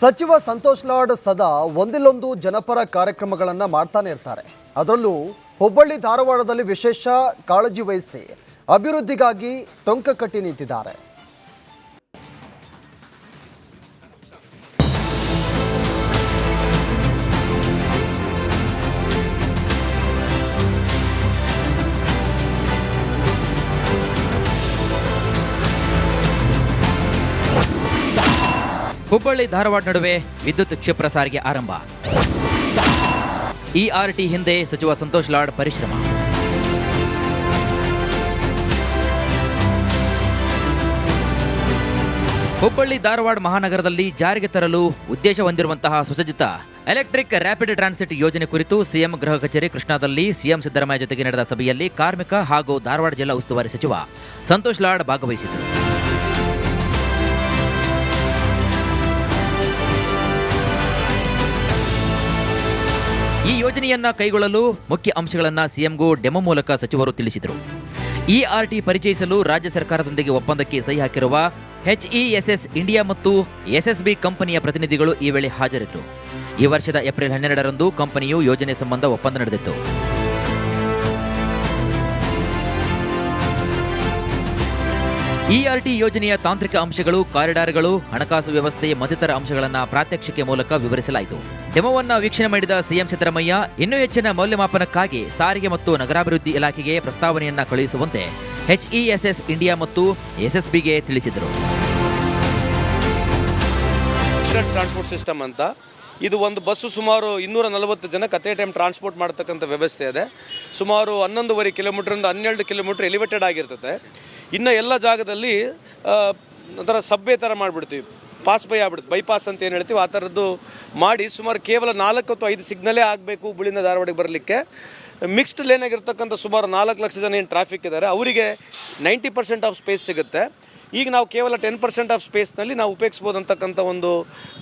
ಸಚಿವ ಸಂತೋಷ್ ಲಾಡ್ ಸದಾ ಒಂದಿಲ್ಲೊಂದು ಜನಪರ ಕಾರ್ಯಕ್ರಮಗಳನ್ನು ಮಾಡ್ತಾನೆ ಇರ್ತಾರೆ. ಅದರಲ್ಲೂ ಹುಬ್ಬಳ್ಳಿ ಧಾರವಾಡದಲ್ಲಿ ವಿಶೇಷ ಕಾಳಜಿ ವಹಿಸಿ ಅಭಿವೃದ್ಧಿಗಾಗಿ ಟೊಂಕ ಕಟ್ಟಿ ನಿಂತಿದ್ದಾರೆ. ಹುಬ್ಬಳ್ಳಿ ಧಾರವಾಡ ನಡುವೆ ವಿದ್ಯುತ್ ಕ್ಷಿಪ್ರ ಸಾರಿಗೆ ಆರಂಭ. ಇಆರ್ಟಿ ಹಿಂದೆ ಸಚಿವ ಸಂತೋಷ್ ಲಾಡ್ ಪರಿಶ್ರಮ. ಹುಬ್ಬಳ್ಳಿ ಧಾರವಾಡ ಮಹಾನಗರದಲ್ಲಿ ಜಾರಿಗೆ ತರಲು ಉದ್ದೇಶ ಹೊಂದಿರುವಂತಹ ಸುಸಜ್ಜಿತ ಎಲೆಕ್ಟ್ರಿಕ್ ರ್ಯಾಪಿಡ್ ಟ್ರಾನ್ಸಿಟ್ ಯೋಜನೆ ಕುರಿತು ಸಿಎಂ ಗೃಹ ಕಚೇರಿ ಕೃಷ್ಣಾದಲ್ಲಿ ಸಿಎಂ ಸಿದ್ದರಾಮಯ್ಯ ಜೊತೆಗೆ ನಡೆದ ಸಭೆಯಲ್ಲಿ ಕಾರ್ಮಿಕ ಹಾಗೂ ಧಾರವಾಡ ಜಿಲ್ಲಾ ಉಸ್ತುವಾರಿ ಸಚಿವ ಸಂತೋಷ್ ಲಾಡ್ ಭಾಗವಹಿಸಿದರು. ಈ ಯೋಜನೆಯನ್ನ ಕೈಗೊಳ್ಳಲು ಮುಖ್ಯ ಅಂಶಗಳನ್ನ ಸಿಎಂಗೂ ಡೆಮೋ ಮೂಲಕ ಸಚಿವರು ತಿಳಿಸಿದರು. ಇಆರ್ಟಿ ಪರಿಚಯಿಸಲು ರಾಜ್ಯ ಸರ್ಕಾರದೊಂದಿಗೆ ಒಪ್ಪಂದಕ್ಕೆ ಸಹಿ ಹಾಕಿರುವ ಎಚ್ಇಎಸ್ಎಸ್ ಇಂಡಿಯಾ ಮತ್ತು ಎಸ್ಎಸ್ಬಿ ಕಂಪನಿಯ ಪ್ರತಿನಿಧಿಗಳು ಈ ವೇಳೆ ಹಾಜರಿದ್ದರು. ಈ ವರ್ಷದ ಏಪ್ರಿಲ್ 12ರಂದು ಕಂಪನಿಯು ಯೋಜನೆ ಸಂಬಂಧ ಒಪ್ಪಂದ ನಡೆದಿತ್ತು. ಇಆರ್ಟಿ ಯೋಜನೆಯ ತಾಂತ್ರಿಕ ಅಂಶಗಳು, ಕಾರಿಡಾರ್ಗಳು, ಹಣಕಾಸು ವ್ಯವಸ್ಥೆ ಮತ್ತಿತರ ಅಂಶಗಳನ್ನು ಪ್ರಾತ್ಯಕ್ಷಿಕೆ ಮೂಲಕ ವಿವರಿಸಲಾಯಿತು. ಡೆಮೋವನ್ನ ವೀಕ್ಷಣೆ ಮಾಡಿದ ಸಿಎಂ ಸಿದ್ದರಾಮಯ್ಯ ಇನ್ನೂ ಹೆಚ್ಚಿನ ಮೌಲ್ಯಮಾಪನಕ್ಕಾಗಿ ಸಾರಿಗೆ ಮತ್ತು ನಗರಾಭಿವೃದ್ಧಿ ಇಲಾಖೆಗೆ ಪ್ರಸ್ತಾವನೆಯನ್ನ ಕಳುಹಿಸುವಂತೆ ಎಚ್ಇಎಸ್ಎಸ್ ಇಂಡಿಯಾ ಮತ್ತು ಎಸ್ಎಸ್ಬಿಗೆ ತಿಳಿಸಿದರು. ಟ್ರಾನ್ಸ್ಪೋರ್ಟ್ ಸಿಸ್ಟಮ್ ಅಂತ ಇದು ಒಂದು ಬಸ್ಸು ಸುಮಾರು 240 ಜನಕ್ಕೆ ಅಟ್ ಎ ಟೈಮ್ ಟ್ರಾನ್ಸ್ಪೋರ್ಟ್ ಮಾಡ್ತಕ್ಕಂಥ ವ್ಯವಸ್ಥೆ ಇದೆ. ಸುಮಾರು 11.5 ಕಿಲೋಮೀಟ್ರಿಂದ 12 ಕಿಲೋಮೀಟ್ರ್ ಎಲಿವೇಟೆಡ್ ಆಗಿರ್ತದೆ. ಇನ್ನು ಎಲ್ಲ ಜಾಗದಲ್ಲಿ ಒಂಥರ ಸಬ್ವೆ ಥರ ಮಾಡಿಬಿಡ್ತೀವಿ, ಪಾಸ್ ಬೈ ಆಗ್ಬಿಡುತ್ತೆ, ಬೈಪಾಸ್ ಅಂತ ಏನು ಹೇಳ್ತೀವಿ ಆ ಥರದ್ದು ಮಾಡಿ ಸುಮಾರು ಕೇವಲ 4 ಅಥವಾ 5 ಸಿಗ್ನಲೇ ಆಗಬೇಕು ಹುಬ್ಬಳ್ಳಿಯಿಂದ ಧಾರವಾಡಕ್ಕೆ ಬರಲಿಕ್ಕೆ. ಮಿಕ್ಸ್ಡ್ ಲೇನ್ ಆಗಿರ್ತಕ್ಕಂಥ ಸುಮಾರು 4 ಲಕ್ಷ ಜನ ಏನು ಟ್ರಾಫಿಕ್ ಇದ್ದಾರೆ ಅವರಿಗೆ 90% ಆಫ್ ಸ್ಪೇಸ್ ಸಿಗುತ್ತೆ. ಈಗ ನಾವು ಕೇವಲ 10% ಆಫ್ ಸ್ಪೇಸ್ನಲ್ಲಿ ನಾವು ಉಪಯೋಗಿಸ್ಬೋದು ಅಂತಕ್ಕಂಥ ಒಂದು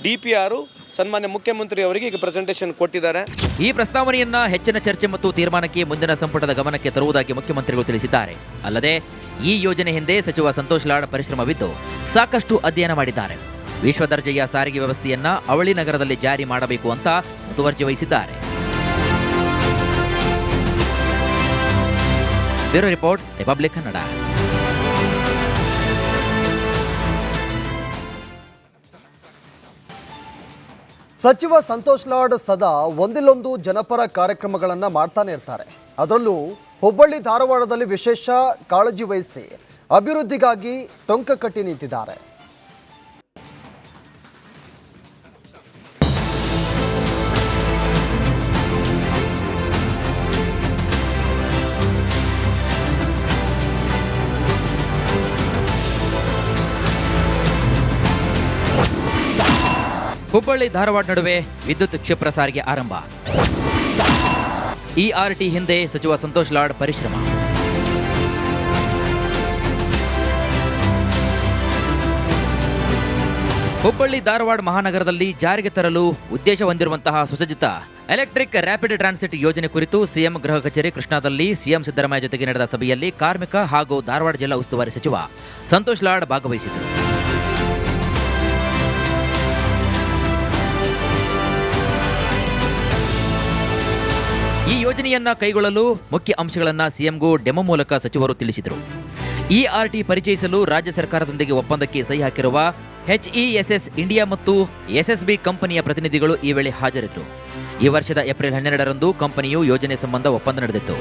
DPR ಸನ್ಮಾನ್ಯ ಮುಖ್ಯಮಂತ್ರಿ ಅವರಿಗೆ ಈಗ ಪ್ರೆಸೆಂಟೇಷನ್ ಕೊಟ್ಟಿದ್ದಾರೆ. ಈ ಪ್ರಸ್ತಾವನೆಯನ್ನ ಹೆಚ್ಚಿನ ಚರ್ಚೆ ಮತ್ತು ತೀರ್ಮಾನಕ್ಕೆ ಮುಂದಿನ ಸಂಪುಟದ ಗಮನಕ್ಕೆ ತರುವುದಾಗಿ ಮುಖ್ಯಮಂತ್ರಿಗಳು ತಿಳಿಸಿದ್ದಾರೆ. ಅಲ್ಲದೆ ಈ ಯೋಜನೆ ಹಿಂದೆ ಸಚಿವ ಸಂತೋಷ್ ಲಾಡ್ ಪರಿಶ್ರಮವಿದ್ದು ಸಾಕಷ್ಟು ಅಧ್ಯಯನ ಮಾಡಿದ್ದಾರೆ. ವಿಶ್ವ ದರ್ಜೆಯ ಸಾರಿಗೆ ವ್ಯವಸ್ಥೆಯನ್ನ ಅವಳಿ ನಗರದಲ್ಲಿ ಜಾರಿ ಮಾಡಬೇಕು ಅಂತ ಮುತುವರ್ಜಿ ವಹಿಸಿದ್ದಾರೆ. Bureau report, republic Kannada. ಸಚಿವ ಸಂತೋಷ್ ಲಾಡ್ ಸದಾ ಒಂದಿಲ್ಲೊಂದು ಜನಪರ ಕಾರ್ಯಕ್ರಮಗಳನ್ನು ಮಾಡ್ತಾನೆ ಇರ್ತಾರೆ. ಅದರಲ್ಲೂ ಹುಬ್ಬಳ್ಳಿ ಧಾರವಾಡದಲ್ಲಿ ವಿಶೇಷ ಕಾಳಜಿ ವಹಿಸಿ ಅಭಿವೃದ್ಧಿಗಾಗಿ ಟೊಂಕ ಕಟ್ಟಿ ನಿಂತಿದ್ದಾರೆ. ಹುಬ್ಬಳ್ಳಿ ಧಾರವಾಡ ನಡುವೆ ವಿದ್ಯುತ್ ಕ್ಷಿಪ್ರ ಸಾರಿಗೆ ಆರಂಭ. ಇಆರ್ಟಿ ಹಿಂದೆ ಸಚಿವ ಸಂತೋಷ್ ಲಾಡ್ ಪರಿಶ್ರಮ. ಹುಬ್ಬಳ್ಳಿ ಧಾರವಾಡ ಮಹಾನಗರದಲ್ಲಿ ಜಾರಿಗೆ ತರಲು ಉದ್ದೇಶ ಹೊಂದಿರುವಂತಹ ಸುಸಜ್ಜಿತ ಎಲೆಕ್ಟ್ರಿಕ್ ರ್ಯಾಪಿಡ್ ಟ್ರಾನ್ಸಿಟ್ ಯೋಜನೆ ಕುರಿತು ಸಿಎಂ ಗೃಹ ಕಚೇರಿ ಕೃಷ್ಣಾದಲ್ಲಿ ಸಿಎಂ ಸಿದ್ದರಾಮಯ್ಯ ಜೊತೆಗೆ ನಡೆದ ಸಭೆಯಲ್ಲಿ ಕಾರ್ಮಿಕ ಹಾಗೂ ಧಾರವಾಡ ಜಿಲ್ಲಾ ಉಸ್ತುವಾರಿ ಸಚಿವ ಸಂತೋಷ್ ಲಾಡ್ ಭಾಗವಹಿಸಿದರು. ಈ ಯೋಜನೆಯನ್ನ ಕೈಗೊಳ್ಳಲು ಮುಖ್ಯ ಅಂಶಗಳನ್ನ ಸಿಎಂಗೂ ಡೆಮೋ ಮೂಲಕ ಸಚಿವರು ತಿಳಿಸಿದರು. ಇಆರ್ಟಿ ಪರಿಚಯಿಸಲು ರಾಜ್ಯ ಸರ್ಕಾರದೊಂದಿಗೆ ಒಪ್ಪಂದಕ್ಕೆ ಸಹಿ ಹಾಕಿರುವ ಎಚ್ಇಎಸ್ಎಸ್ ಇಂಡಿಯಾ ಮತ್ತು ಎಸ್ಎಸ್ಬಿ ಕಂಪನಿಯ ಪ್ರತಿನಿಧಿಗಳು ಈ ವೇಳೆ ಹಾಜರಿದ್ದರು. ಈ ವರ್ಷದ ಏಪ್ರಿಲ್ 12ರಂದು ಕಂಪನಿಯು ಯೋಜನೆ ಸಂಬಂಧ ಒಪ್ಪಂದ ನಡೆದಿತ್ತು.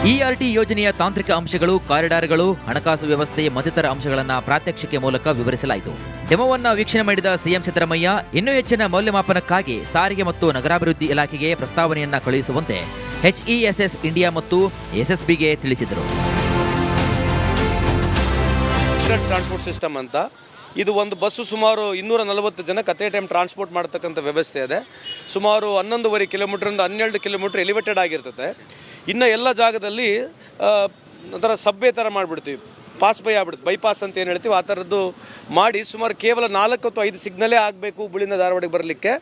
ಇಆರ್ಟಿ ಯೋಜನೆಯ ತಾಂತ್ರಿಕ ಅಂಶಗಳು, ಕಾರಿಡಾರ್ಗಳು, ಹಣಕಾಸು ವ್ಯವಸ್ಥೆ ಮತ್ತಿತರ ಅಂಶಗಳನ್ನು ಪ್ರಾತ್ಯಕ್ಷಿಕೆ ಮೂಲಕ ವಿವರಿಸಲಾಯಿತು. ಡೆಮೋವನ್ನ ವೀಕ್ಷಣೆ ಮಾಡಿದ ಸಿಎಂ ಸಿದ್ದರಾಮಯ್ಯ ಇನ್ನೂ ಹೆಚ್ಚಿನ ಮೌಲ್ಯಮಾಪನಕ್ಕಾಗಿ ಸಾರಿಗೆ ಮತ್ತು ನಗರಾಭಿವೃದ್ಧಿ ಇಲಾಖೆಗೆ ಪ್ರಸ್ತಾವನೆಯನ್ನ ಕಳುಹಿಸುವಂತೆ ಎಚ್ಇಎಸ್ಎಸ್ ಇಂಡಿಯಾ ಮತ್ತು ಎಸ್ಎಸ್ಬಿಗೆ ತಿಳಿಸಿದರು. ಟ್ರಾನ್ಸ್ಪೋರ್ಟ್ ಸಿಸ್ಟಮ್ ಅಂತ ಇದು ಒಂದು ಬಸ್ಸು ಸುಮಾರು 240 ಜನಕ್ಕೆ ಅಟ್ ಎ ಟೈಮ್ ಟ್ರಾನ್ಸ್ಪೋರ್ಟ್ ಮಾಡ್ತಕ್ಕಂಥ ವ್ಯವಸ್ಥೆ ಇದೆ. ಸುಮಾರು 11.5 ಕಿಲೋಮೀಟ್ರಿಂದ 12 ಕಿಲೋಮೀಟ್ರ್ ಎಲಿವೇಟೆಡ್ ಆಗಿರ್ತದೆ. ಇನ್ನು ಎಲ್ಲ ಜಾಗದಲ್ಲಿ ಒಂಥರ ಸಬ್ವೆ ಥರ ಮಾಡಿಬಿಡ್ತೀವಿ, ಪಾಸ್ ಬೈ ಆಗ್ಬಿಡುತ್ತೆ, ಬೈಪಾಸ್ ಅಂತ ಏನು ಹೇಳ್ತೀವಿ ಆ ಥರದ್ದು ಮಾಡಿ ಸುಮಾರು ಕೇವಲ 4 ಅಥವಾ 5 ಸಿಗ್ನಲೇ ಆಗಬೇಕು ಹುಬ್ಬಳ್ಳಿಯಿಂದ ಧಾರವಾಡಕ್ಕೆ ಬರಲಿಕ್ಕೆ.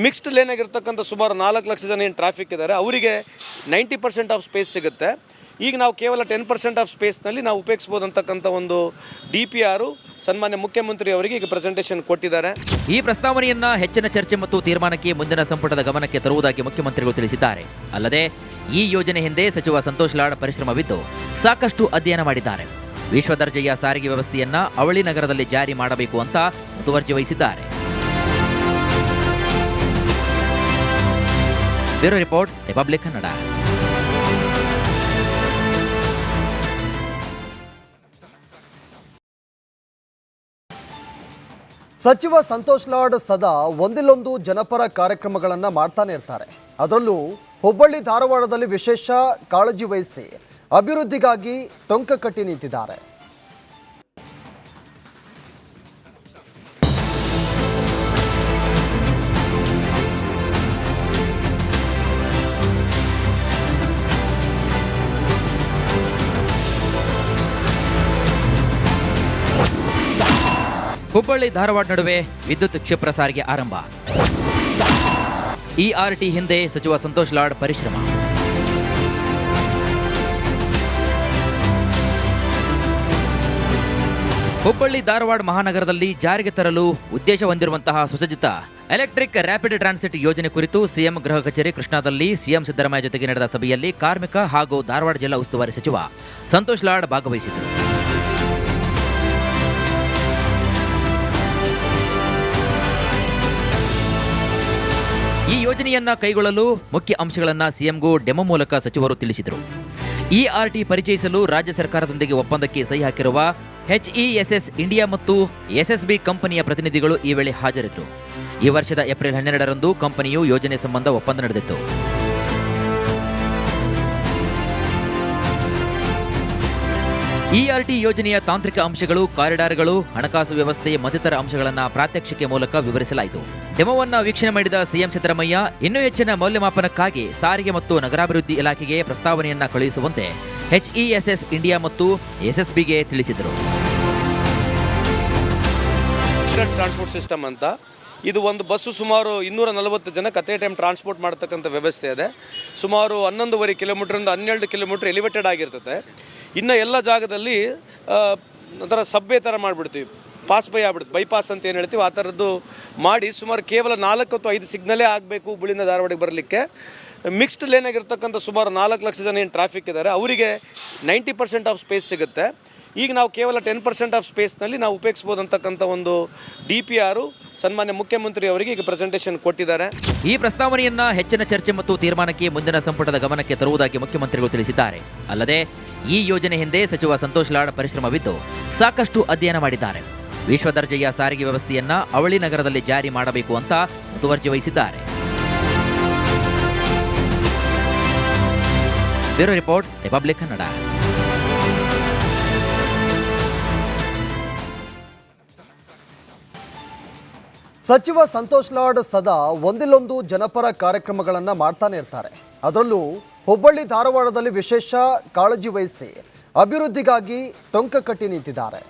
ಮಿಕ್ಸ್ಡ್ ಲೇನ್ ಆಗಿರ್ತಕ್ಕಂಥ ಸುಮಾರು 4 ಲಕ್ಷ ಜನ ಏನು ಟ್ರಾಫಿಕ್ ಇದ್ದಾರೆ ಅವರಿಗೆ 90% ಆಫ್ ಸ್ಪೇಸ್ ಸಿಗುತ್ತೆ. ಈಗ ನಾವು ಕೇವಲ 10% ಆಫ್ ಸ್ಪೇಸ್ನಲ್ಲಿ ನಾವು ಉಪಯೋಗಿಸ್ಬೋದು ಅಂತಕ್ಕಂಥ ಒಂದು DPR ಸನ್ಮಾನ್ಯ ಮುಖ್ಯಮಂತ್ರಿ ಅವರಿಗೆ ಈಗ ಪ್ರೆಸೆಂಟೇಷನ್ ಕೊಟ್ಟಿದ್ದಾರೆ. ಈ ಪ್ರಸ್ತಾವನೆಯನ್ನ ಹೆಚ್ಚಿನ ಚರ್ಚೆ ಮತ್ತು ತೀರ್ಮಾನಕ್ಕೆ ಮುಂದಿನ ಸಂಪುಟದ ಗಮನಕ್ಕೆ ತರುವುದಾಗಿ ಮುಖ್ಯಮಂತ್ರಿಗಳು ತಿಳಿಸಿದ್ದಾರೆ. ಅಲ್ಲದೆ ಈ ಯೋಜನೆ ಹಿಂದೆ ಸಚಿವ ಸಂತೋಷ್ ಲಾಡ್ ಪರಿಶ್ರಮವಿದ್ದು ಸಾಕಷ್ಟು ಅಧ್ಯಯನ ಮಾಡಿದ್ದಾರೆ. ವಿಶ್ವ ದರ್ಜೆಯ ಸಾರಿಗೆ ವ್ಯವಸ್ಥೆಯನ್ನ ಅವಳಿ ನಗರದಲ್ಲಿ ಜಾರಿ ಮಾಡಬೇಕು ಅಂತ ಮುತುವರ್ಜಿ ವಹಿಸಿದ್ದಾರೆ. Bureau report, republic Kannada. ಸಚಿವ ಸಂತೋಷ್ ಲಾಡ್ ಸದಾ ಒಂದಿಲ್ಲೊಂದು ಜನಪರ ಕಾರ್ಯಕ್ರಮಗಳನ್ನು ಮಾಡ್ತಾನೆ ಇರ್ತಾರೆ. ಅದರಲ್ಲೂ ಹುಬ್ಬಳ್ಳಿ ಧಾರವಾಡದಲ್ಲಿ ವಿಶೇಷ ಕಾಳಜಿ ವಹಿಸಿ ಅಭಿವೃದ್ಧಿಗಾಗಿ ಟೊಂಕ ಕಟ್ಟಿ ನಿಂತಿದ್ದಾರೆ. ಹುಬ್ಬಳ್ಳಿ ಧಾರವಾಡ ನಡುವೆ ವಿದ್ಯುತ್ ಕ್ಷಿಪ್ರ ಸಾರಿಗೆ ಆರಂಭ. ERT ಹಿಂದೆ ಸಚಿವ ಸಂತೋಷ್ ಲಾಡ್ ಪರಿಶ್ರಮ. ಹುಬ್ಬಳ್ಳಿ ಧಾರವಾಡ ಮಹಾನಗರದಲ್ಲಿ ಜಾರಿಗೆ ತರಲು ಉದ್ದೇಶ ಹೊಂದಿರುವಂತಹ ಸುಸಜ್ಜಿತ ಎಲೆಕ್ಟ್ರಿಕ್ ರ್ಯಾಪಿಡ್ ಟ್ರಾನ್ಸಿಟ್ ಯೋಜನೆ ಕುರಿತು ಸಿಎಂ ಗೃಹ ಕಚೇರಿ ಕೃಷ್ಣಾದಲ್ಲಿ ಸಿಎಂ ಸಿದ್ದರಾಮಯ್ಯ ಜೊತೆಗೆ ನಡೆದ ಸಭೆಯಲ್ಲಿ ಕಾರ್ಮಿಕ ಹಾಗೂ ಧಾರವಾಡ ಜಿಲ್ಲಾ ಉಸ್ತುವಾರಿ ಸಚಿವ ಸಂತೋಷ್ ಲಾಡ್ ಭಾಗವಹಿಸಿದರು. ಈ ಯೋಜನೆಯನ್ನ ಕೈಗೊಳ್ಳಲು ಮುಖ್ಯ ಅಂಶಗಳನ್ನ ಸಿಎಂಗೂ ಡೆಮೋ ಮೂಲಕ ಸಚಿವರು ತಿಳಿಸಿದರು. ERT ಪರಿಚಯಿಸಲು ರಾಜ್ಯ ಸರ್ಕಾರದೊಂದಿಗೆ ಒಪ್ಪಂದಕ್ಕೆ ಸಹಿ ಹಾಕಿರುವ HESS ಇಂಡಿಯಾ ಮತ್ತು SSB ಕಂಪನಿಯ ಪ್ರತಿನಿಧಿಗಳು ಈ ವೇಳೆ ಹಾಜರಿದ್ದರು. ಈ ವರ್ಷದ ಏಪ್ರಿಲ್ 12ರಂದು ಕಂಪನಿಯು ಯೋಜನೆ ಸಂಬಂಧ ಒಪ್ಪಂದ ನಡೆದಿತ್ತು. ERT ಯೋಜನೆಯ ತಾಂತ್ರಿಕ ಅಂಶಗಳು, ಕಾರಿಡಾರ್ಗಳು, ಹಣಕಾಸು ವ್ಯವಸ್ಥೆ ಮತ್ತಿತರ ಅಂಶಗಳನ್ನು ಪ್ರಾತ್ಯಕ್ಷಿಕೆ ಮೂಲಕ ವಿವರಿಸಲಾಯಿತು. ಡೆಮೋವನ್ನ ವೀಕ್ಷಣೆ ಮಾಡಿದ ಸಿಎಂ ಸಿದ್ದರಾಮಯ್ಯ ಇನ್ನೂ ಹೆಚ್ಚಿನ ಮೌಲ್ಯಮಾಪನಕ್ಕಾಗಿ ಸಾರಿಗೆ ಮತ್ತು ನಗರಾಭಿವೃದ್ಧಿ ಇಲಾಖೆಗೆ ಪ್ರಸ್ತಾವನೆಯನ್ನ ಕಳುಹಿಸುವಂತೆ HESS ಇಂಡಿಯಾ ಮತ್ತು SSBಗೆ ತಿಳಿಸಿದರು. ಟ್ರಾನ್ಸ್ಪೋರ್ಟ್ ಸಿಸ್ಟಮ್ ಅಂತ ಇದು ಒಂದು ಬಸ್ಸು ಸುಮಾರು 240 ಜನಕ್ಕೆ ಅಟ್ ಎ ಟೈಮ್ ಟ್ರಾನ್ಸ್ಪೋರ್ಟ್ ಮಾಡ್ತಕ್ಕಂಥ ವ್ಯವಸ್ಥೆ ಇದೆ. ಸುಮಾರು 11.5 ಕಿಲೋಮೀಟ್ರಿಂದ 12 ಕಿಲೋಮೀಟ್ರ್ ಎಲಿವೇಟೆಡ್ ಆಗಿರ್ತದೆ. ಇನ್ನು ಎಲ್ಲ ಜಾಗದಲ್ಲಿ ಒಂಥರ ಸಬ್ವೆ ಥರ ಮಾಡಿಬಿಡ್ತೀವಿ, ಪಾಸ್ ಬೈ ಆಗ್ಬಿಡುತ್ತೆ, ಬೈಪಾಸ್ ಅಂತ ಏನು ಹೇಳ್ತೀವಿ ಆ ಥರದ್ದು ಮಾಡಿ ಸುಮಾರು ಕೇವಲ 4 ಅಥವಾ 5 ಸಿಗ್ನಲೇ ಆಗಬೇಕು ಹುಬ್ಬಳ್ಳಿಯಿಂದ ಧಾರವಾಡಕ್ಕೆ ಬರಲಿಕ್ಕೆ. ಮಿಕ್ಸ್ಡ್ ಲೇನ್ ಆಗಿರ್ತಕ್ಕಂಥ ಸುಮಾರು 4 ಲಕ್ಷ ಜನ ಏನು ಟ್ರಾಫಿಕ್ ಇದ್ದಾರೆ ಅವರಿಗೆ 90% ಆಫ್ ಸ್ಪೇಸ್ ಸಿಗುತ್ತೆ. ಈಗ ನಾವು ಕೇವಲ 10% ಆಫ್ ಸ್ಪೇಸ್ನಲ್ಲಿ ನಾವು ಉಪಯೋಗಿಸ್ಬೋದು ಅಂತಕ್ಕಂಥ ಒಂದು DPR ಸನ್ಮಾನ್ಯ ಮುಖ್ಯಮಂತ್ರಿ ಅವರಿಗೆ ಈಗ ಪ್ರೆಸೆಂಟೇಷನ್ ಕೊಟ್ಟಿದ್ದಾರೆ. ಈ ಪ್ರಸ್ತಾವನೆಯನ್ನ ಹೆಚ್ಚಿನ ಚರ್ಚೆ ಮತ್ತು ತೀರ್ಮಾನಕ್ಕೆ ಮುಂದಿನ ಸಂಪುಟದ ಗಮನಕ್ಕೆ ತರುವುದಾಗಿ ಮುಖ್ಯಮಂತ್ರಿಗಳು ತಿಳಿಸಿದ್ದಾರೆ. ಅಲ್ಲದೆ ಈ ಯೋಜನೆ ಹಿಂದೆ ಸಚಿವ ಸಂತೋಷ್ ಲಾಡ್ ಪರಿಶ್ರಮವಿದ್ದು ಸಾಕಷ್ಟು ಅಧ್ಯಯನ ಮಾಡಿದ್ದಾರೆ. ವಿಶ್ವ ದರ್ಜೆಯ ಸಾರಿಗೆ ವ್ಯವಸ್ಥೆಯನ್ನ ಅವಳಿ ನಗರದಲ್ಲಿ ಜಾರಿ ಮಾಡಬೇಕು ಅಂತ ಮುತುವರ್ಜಿ ವಹಿಸಿದ್ದಾರೆ. Bureau report, republic Kannada. ಸಚಿವ ಸಂತೋಷ್ ಲಾಡ್ ಸದಾ ಒಂದಿಲ್ಲೊಂದು ಜನಪರ ಕಾರ್ಯಕ್ರಮಗಳನ್ನು ಮಾಡ್ತಾನೆ ಇರ್ತಾರೆ. ಅದರಲ್ಲೂ ಹುಬ್ಬಳ್ಳಿ ಧಾರವಾಡದಲ್ಲಿ ವಿಶೇಷ ಕಾಳಜಿ ವಹಿಸಿ ಅಭಿವೃದ್ಧಿಗಾಗಿ ಟೊಂಕ ಕಟ್ಟಿ ನಿಂತಿದ್ದಾರೆ.